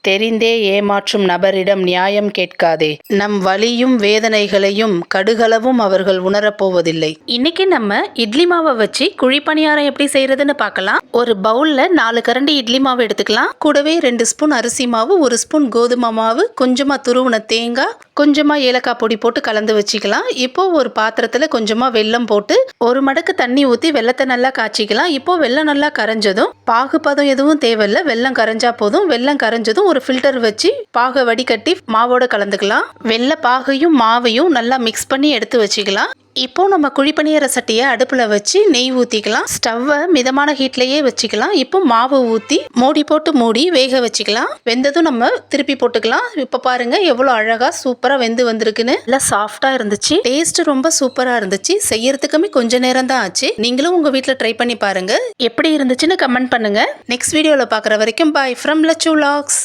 தெரிந்தே ஏமாற்றும் நபரிடம் நியாயம் கேட்காதே. நம் வலியும் வேதனைகளையும் கடுகளவும் அவர்கள் உணரப்போவதில்லை. இன்னைக்கு நம்ம இட்லி மாவை வச்சு குழிப்பணியாரம் எப்படி செய்யறதுன்னு பார்க்கலாம். ஒரு பவுல்ல 4 கரண்டி இட்லி மாவு எடுத்துக்கலாம். கூடவே 2 ஸ்பூன் அரிசி மாவு, 1 ஸ்பூன் கோதுமை மாவு, கொஞ்சமா துருவின தேங்காய், கொஞ்சமா ஏலக்காய் பொடி போட்டு கலந்து வச்சுக்கலாம். இப்போ ஒரு பாத்திரத்துல கொஞ்சமா வெல்லம் போட்டு 1 மடக்கு தண்ணி ஊற்றி வெல்லத்தை நல்லா காய்ச்சிக்கலாம். இப்போ வெல்லம் நல்லா கரைஞ்சதும், பாகுபதம் எதுவும் தேவையில்லை, வெல்லம் கரைஞ்சா போதும். வெல்லம் கரைஞ்சதும் ஒரு ஃபில்டர் வச்சு பாகை வடிகட்டி மாவோட கலந்துக்கலாம். வெள்ளை பாகையும் மாவையும் நல்லா மிக்ஸ் பண்ணி எடுத்து வச்சுக்கலாம். இப்போ நம்ம குழிப்பணியார சட்டியை அடுப்புல வச்சு நெய் ஊத்திக்கலாம். ஸ்டவ்வை மிதமான ஹீட்லயே வச்சுக்கலாம். இப்போ மாவு ஊத்தி மூடி போட்டு மூடி வேக வச்சுக்கலாம். வெந்ததும் நம்ம திருப்பி போட்டுக்கலாம். இப்ப பாருங்க எவ்வளவு அழகா சூப்பரா வெந்து வந்திருக்குன்னு. நல்லா சாஃப்டா இருந்துச்சு. டேஸ்ட் ரொம்ப சூப்பரா இருந்துச்சு. செய்யறதுக்குமே கொஞ்ச நேரம் தான் ஆச்சு. நீங்களும் உங்க வீட்டுல ட்ரை பண்ணி பாருங்க. எப்படி இருந்துச்சுன்னு கமெண்ட் பண்ணுங்க. நெக்ஸ்ட் வீடியோல பாக்குற வரைக்கும் பாய் ஃப்ரம் லச்சு vlogs.